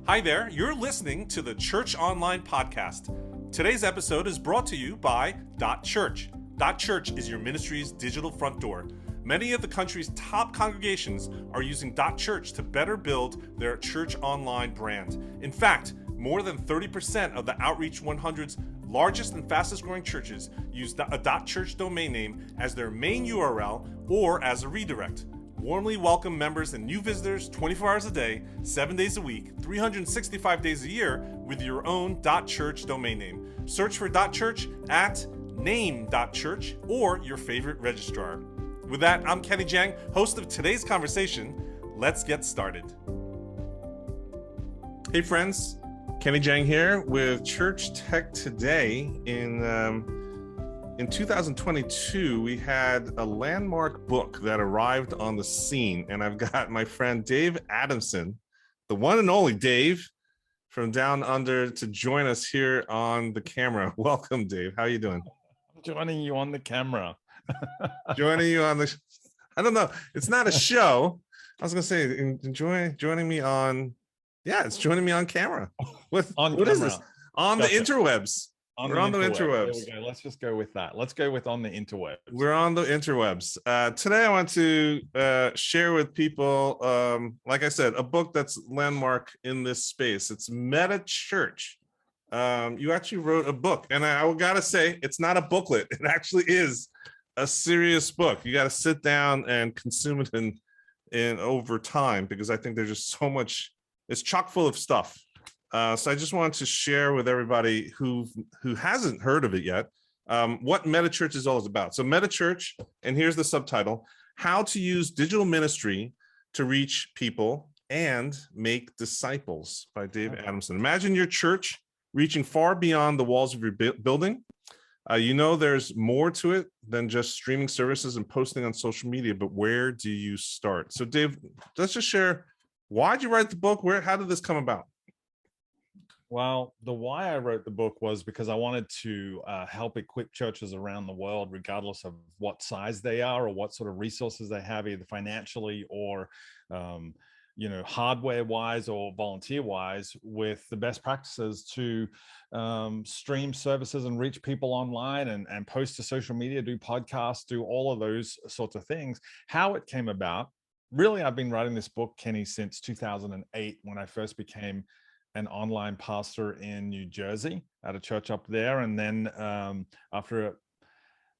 Hi there, you're listening to the Church Online Podcast. Today's episode is brought to you by .Church. .Church is your ministry's digital front door. Many of the country's top congregations are using .Church to better build their church online brand. In fact, more than 30% of the Outreach 100's largest and fastest growing churches use a .Church domain name as their main URL or as a redirect. Warmly welcome members and new visitors 24 hours a day, 7 days a week, 365 days a year with your own .Church domain name. Search for .Church at name.church or your favorite registrar. With that, I'm Kenny Jang, host of today's conversation. Let's get started. Hey friends, Kenny Jang here with Church Tech Today. In 2022, we had a landmark book that arrived on the scene, and I've got my friend Dave Adamson, the one and only Dave from Down Under, to join us here on the camera. Welcome, Dave. How are you doing? I'm joining you on the camera. Joining you on the, I don't know. It's not a show. I was going to say, joining me on, it's joining me on camera. What is this? On the interwebs. We're on the interwebs. There we go. Let's just go with that. Let's go with on the interwebs. We're on the interwebs. Today, I want to share with people, like I said, a book that's landmark in this space. It's MetaChurch. You actually wrote a book, and I gotta say, it's not a booklet. It actually is a serious book. You got to sit down and consume it in over time, because I think there's just so much. It's chock full of stuff. So I just wanted to share with everybody who hasn't heard of it yet, what MetaChurch is all about. So MetaChurch, and here's the subtitle: How to Use Digital Ministry to Reach People and Make Disciples, by Dave Adamson. Imagine your church reaching far beyond the walls of your building. There's more to it than just streaming services and posting on social media, but where do you start? So Dave, let's just share, why'd you write the book? How did this come about? Well, the why I wrote the book was because I wanted to help equip churches around the world, regardless of what size they are or what sort of resources they have, either financially or hardware-wise or volunteer-wise, with the best practices to stream services and reach people online and post to social media, do podcasts, do all of those sorts of things. How it came about, really, I've been writing this book, Kenny, since 2008, when I first became an online pastor in New Jersey at a church up there. And then after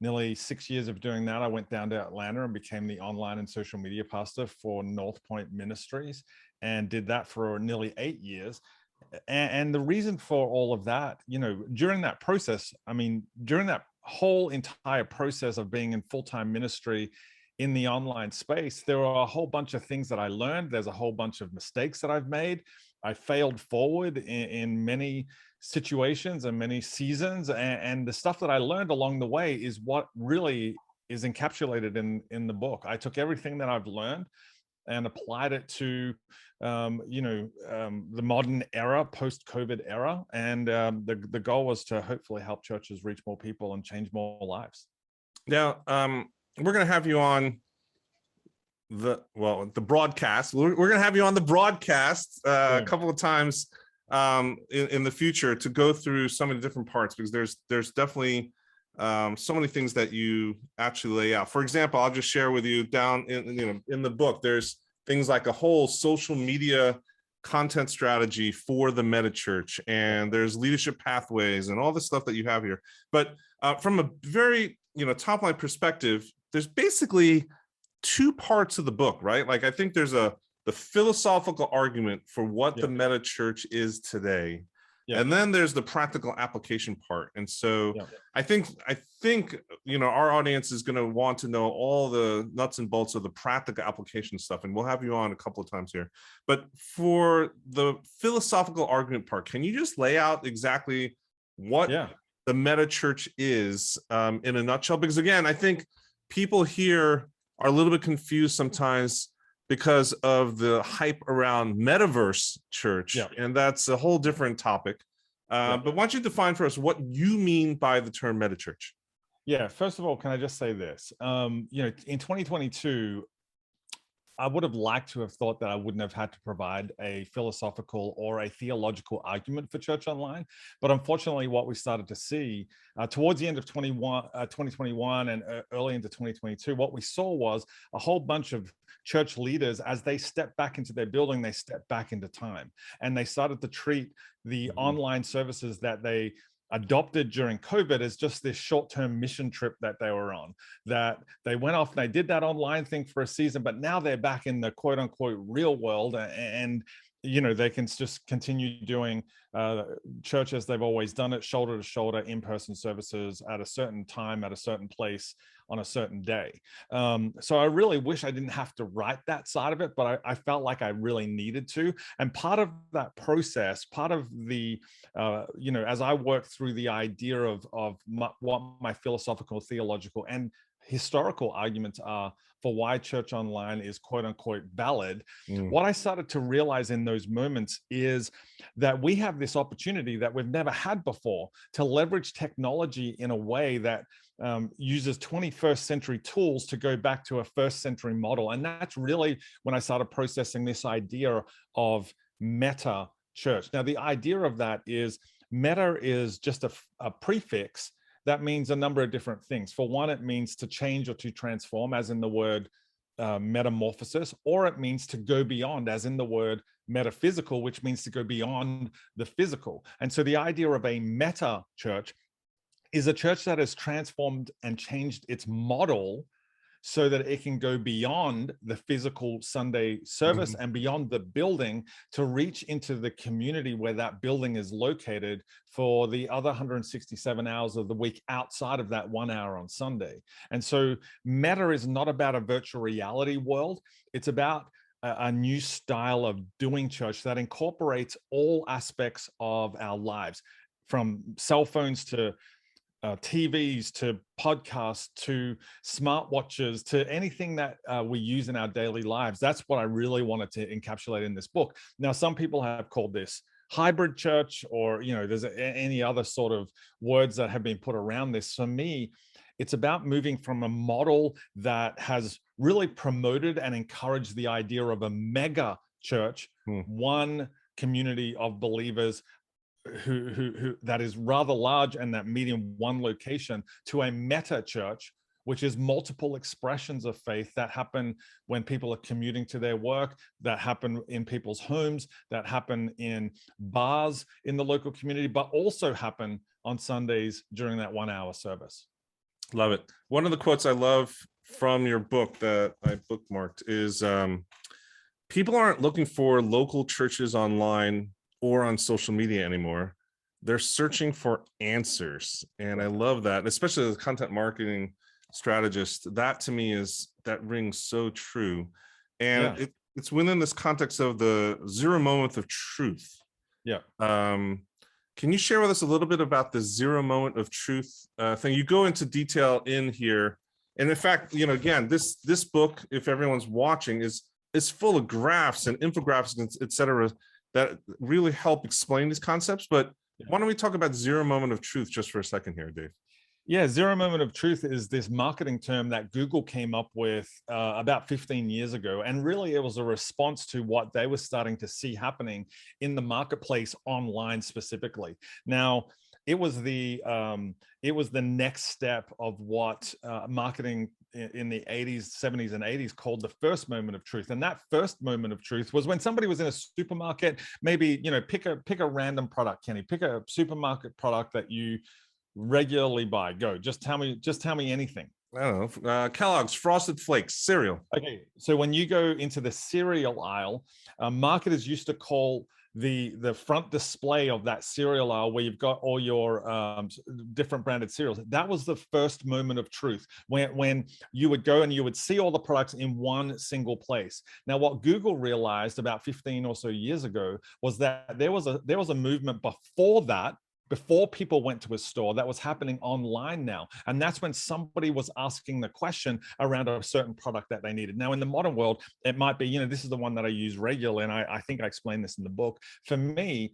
nearly 6 years of doing that, I went down to Atlanta and became the online and social media pastor for North Point Ministries, and did that for nearly 8 years. And the reason for all of that, during that process, during that whole entire process of being in full-time ministry in the online space, there were a whole bunch of things that I learned. There's a whole bunch of mistakes that I've made. I failed forward in many situations and many seasons. And the stuff that I learned along the way is what really is encapsulated in the book. I took everything that I've learned and applied it to, the modern era, post-COVID era. And the goal was to hopefully help churches reach more people and change more lives. Now, we're going to have you on the broadcast. We're going to have you on the broadcast a couple of times in the future to go through some of the different parts, because there's definitely so many things that you actually lay out. For example, I'll just share with you down in the book, there's things like a whole social media content strategy for the MetaChurch, and there's leadership pathways and all the stuff that you have here. But from a very top line perspective, there's basically two parts of the book, right? Like, I think there's the philosophical argument for what the MetaChurch is today. And then there's the practical application part. And so I think our audience is going to want to know all the nuts and bolts of the practical application stuff. And we'll have you on a couple of times here. But for the philosophical argument part, can you just lay out exactly what the MetaChurch is in a nutshell? Because again, I think people here are a little bit confused sometimes because of the hype around metaverse church, and that's a whole different topic. But why don't you define for us what you mean by the term MetaChurch? Yeah, first of all, can I just say this? In 2022, I would have liked to have thought that I wouldn't have had to provide a philosophical or a theological argument for church online. But unfortunately, what we started to see towards the end of 2021 and early into 2022, what we saw was a whole bunch of church leaders, as they stepped back into their building, they stepped back into time. And they started to treat the online services that they adopted during COVID as just this short-term mission trip that they were on, that they went off and they did that online thing for a season, but now they're back in the quote unquote real world, and they can just continue doing church as they've always done it, shoulder to shoulder, in-person services at a certain time, at a certain place, on a certain day. So I really wish I didn't have to write that side of it, but I felt like I really needed to. And part of that process, part of the, as I worked through the idea of what my philosophical, theological, and historical arguments are for why church online is quote unquote valid. What I started to realize in those moments is that we have this opportunity that we've never had before to leverage technology in a way that uses 21st century tools to go back to a first century model. And that's really when I started processing this idea of meta church. Now, the idea of that is meta is just a prefix that means a number of different things. For one, it means to change or to transform, as in the word metamorphosis, or it means to go beyond, as in the word metaphysical, which means to go beyond the physical. And so the idea of a meta church is a church that has transformed and changed its model so that it can go beyond the physical Sunday service and beyond the building to reach into the community where that building is located for the other 167 hours of the week outside of that 1 hour on Sunday. And so Meta is not about a virtual reality world. It's about a new style of doing church that incorporates all aspects of our lives, from cell phones to TVs to podcasts to smartwatches to anything that we use in our daily lives. That's what I really wanted to encapsulate in this book. Now, some people have called this hybrid church, or there's any other sort of words that have been put around this. For me, it's about moving from a model that has really promoted and encouraged the idea of a mega church, one community of believers who that is rather large and that meet in one location, to a meta church, which is multiple expressions of faith that happen when people are commuting to their work, that happen in people's homes, that happen in bars in the local community, but also happen on Sundays during that 1 hour service. Love it. One of the quotes I love from your book that I bookmarked is people aren't looking for local churches online or on social media anymore. They're searching for answers. And I love that, especially as a content marketing strategist. That to me that rings so true. And it's within this context of the 0 moment of truth. Yeah. Can you share with us a little bit about the 0 moment of truth thing? You go into detail in here. And in fact, again, this book, if everyone's watching, is full of graphs and infographics, et cetera, that really help explain these concepts. But why don't we talk about 0 moment of truth just for a second here, Dave? Yeah, 0 moment of truth is this marketing term that Google came up with about 15 years ago. And really it was a response to what they were starting to see happening in the marketplace online specifically. Now, it was the next step of what marketing in the 80s, 70s, and 80s called the first moment of truth. And that first moment of truth was when somebody was in a supermarket, maybe, pick a random product, Kenny, pick a supermarket product that you regularly buy. Go, just tell me anything. I don't know, Kellogg's Frosted Flakes cereal. Okay, so when you go into the cereal aisle, marketers used to call the front display of that cereal aisle, where you've got all your different branded cereals, that was the first moment of truth, when you would go and you would see all the products in one single place. Now, what Google realized about 15 or so years ago was that there was a movement before that, before people went to a store, that was happening online now. And that's when somebody was asking the question around a certain product that they needed. Now, in the modern world, it might be, this is the one that I use regularly. And I think I explained this in the book. For me,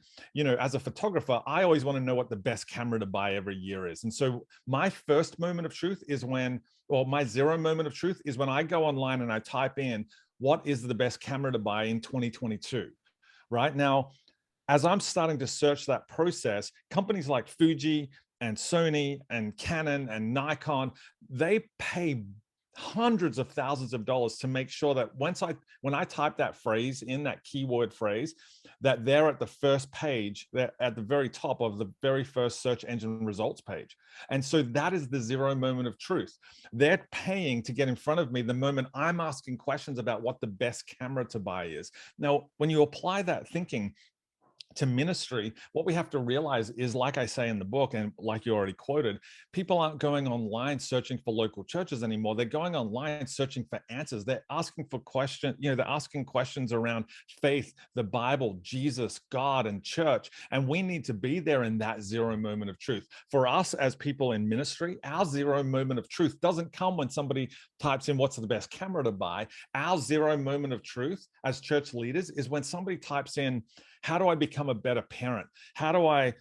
as a photographer, I always want to know what the best camera to buy every year is. And so my first moment of truth is my 0 moment of truth is when I go online and I type in, what is the best camera to buy in 2022? Right now, as I'm starting to search that process, companies like Fuji and Sony and Canon and Nikon, they pay hundreds of thousands of dollars to make sure that when I type that phrase in, that keyword phrase, that they're at the first page, they're at the very top of the very first search engine results page. And so that is the zero moment of truth. They're paying to get in front of me the moment I'm asking questions about what the best camera to buy is. Now, when you apply that thinking to ministry, what we have to realize is, like I say in the book, and like you already quoted, people aren't going online searching for local churches anymore. They're going online searching for answers. They're asking for questions, they're asking questions around faith, the Bible, Jesus, God, and church. And we need to be there in that zero moment of truth. For us as people in ministry, our zero moment of truth doesn't come when somebody types in what's the best camera to buy. Our zero moment of truth as church leaders is when somebody types in, how do I become a better parent? How do I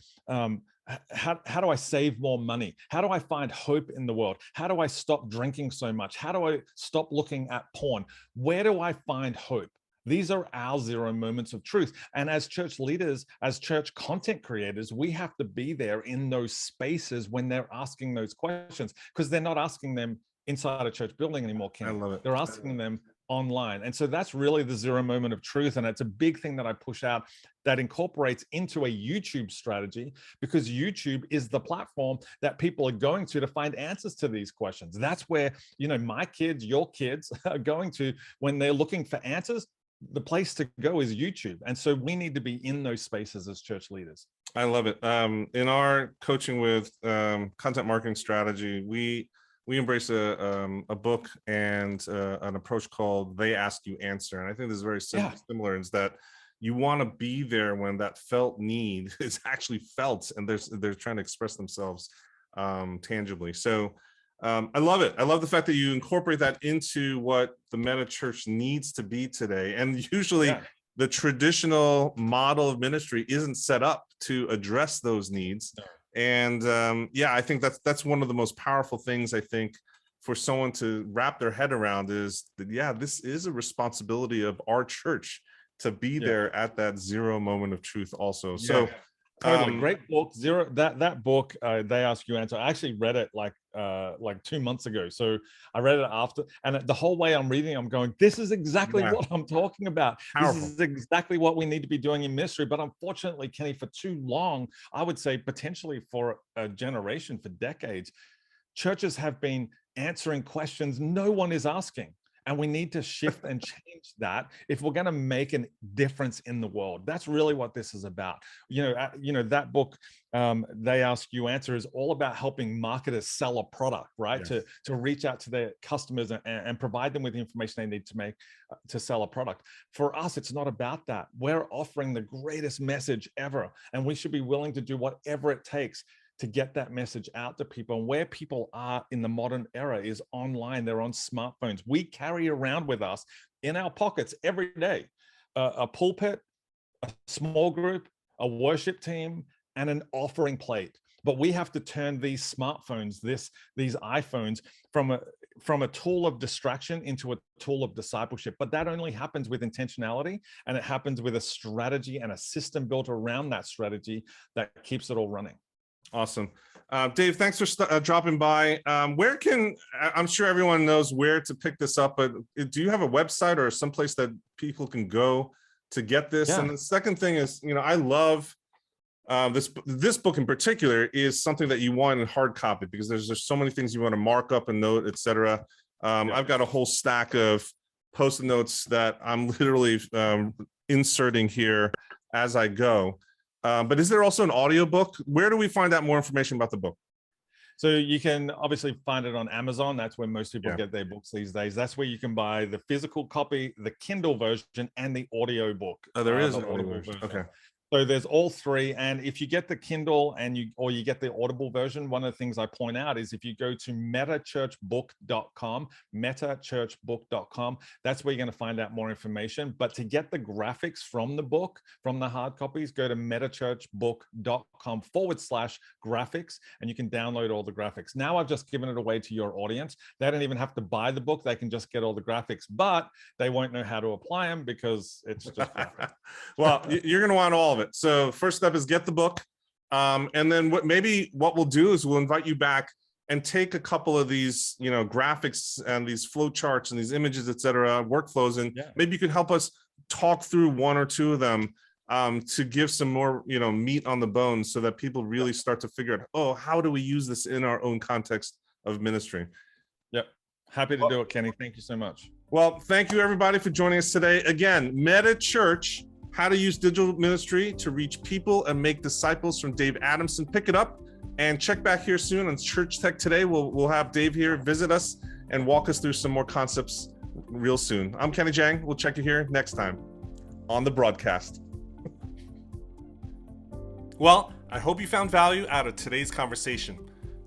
save more money? How do I find hope in the world? How do I stop drinking so much? How do I stop looking at porn? Where do I find hope? These are our zero moments of truth. And as church leaders, as church content creators, we have to be there in those spaces when they're asking those questions, because they're not asking them inside a church building anymore, Kenny. I love it. They're asking them online. And so that's really the zero moment of truth. And it's a big thing that I push out that incorporates into a YouTube strategy, because YouTube is the platform that people are going to find answers to these questions. That's where, my kids, your kids are going to when they're looking for answers. The place to go is YouTube. And so we need to be in those spaces as church leaders. I love it. In our coaching with content marketing strategy, we embrace a book and an approach called They Ask You Answer. And I think this is very similar, is that you want to be there when that felt need is actually felt, and they're trying to express themselves tangibly. So I love it. I love the fact that you incorporate that into what the MetaChurch needs to be today. And usually the traditional model of ministry isn't set up to address those needs. And I think that's one of the most powerful things, I think, for someone to wrap their head around, is that, this is a responsibility of our church to be there at that zero moment of truth also. So totally. Great book. That book, They Ask You Answer. I actually read it like 2 months ago. So I read it after, and the whole way I'm reading, I'm going, this is exactly what I'm talking about. Powerful. This is exactly what we need to be doing in ministry. But unfortunately, Kenny, for too long, I would say potentially for a generation, for decades, churches have been answering questions no one is asking. And we need to shift and change that if we're going to make a difference in the world. That's really what this is about. That book, They Ask You Answer, is all about helping marketers sell a product, right? Yes. To reach out to their customers and provide them with the information they need to sell a product. For us, it's not about that. We're offering the greatest message ever, and we should be willing to do whatever it takes to get that message out to people. And where people are in the modern era is online. They're on smartphones. We carry around with us in our pockets every day a pulpit, a small group, a worship team, and an offering plate. But we have to turn these smartphones, these iPhones, from a tool of distraction into a tool of discipleship. But that only happens with intentionality, and it happens with a strategy and a system built around that strategy that keeps it all running. Awesome. Dave, thanks for dropping by. I'm sure everyone knows where to pick this up, but do you have a website or someplace that people can go to get this? Yeah. And the second thing is, I love this book in particular is something that you want in hard copy, because there's so many things you want to mark up and note, etc. I've got a whole stack of Post-it notes that I'm literally inserting here as I go. But is there also an audiobook? Where do we find out more information about the book? So you can obviously find it on Amazon. That's where most people get their books these days. That's where you can buy the physical copy, the Kindle version, and the audio book. Oh, there is an audio version. Okay. So there's all three, and if you get the Kindle or you get the Audible version, one of the things I point out is if you go to metachurchbook.com, that's where you're going to find out more information. But to get the graphics from the book, from the hard copies, go to metachurchbook.com/graphics, and you can download all the graphics. Now I've just given it away to your audience. They don't even have to buy the book; they can just get all the graphics, but they won't know how to apply them because it's just graphics. Well, you're going to want all of it. So first step is get the book. And then what we'll do is we'll invite you back and take a couple of these, graphics and these flow charts and these images, et cetera, workflows. And maybe you could help us talk through one or two of them to give some more, meat on the bones so that people really start to figure out, oh, how do we use this in our own context of ministry? Yep. Happy to do it, Kenny. Thank you so much. Well, thank you everybody for joining us today. Again, MetaChurch, How to Use Digital Ministry to Reach People and Make Disciples from Dave Adamson. Pick it up and check back here soon on Church Tech Today. We'll have Dave here visit us and walk us through some more concepts real soon. I'm Kenny Jang. We'll check you here next time on the broadcast. Well, I hope you found value out of today's conversation.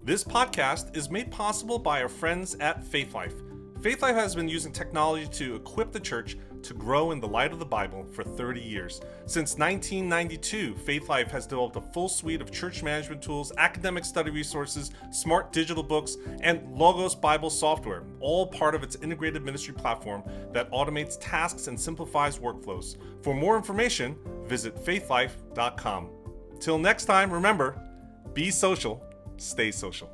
This podcast is made possible by our friends at Faith Life. Faith Life has been using technology to equip the church to grow in the light of the Bible for 30 years. Since 1992, Faith Life has developed a full suite of church management tools, academic study resources, smart digital books, and Logos Bible software, all part of its integrated ministry platform that automates tasks and simplifies workflows. For more information, visit faithlife.com. Till next time, remember, be social, stay social.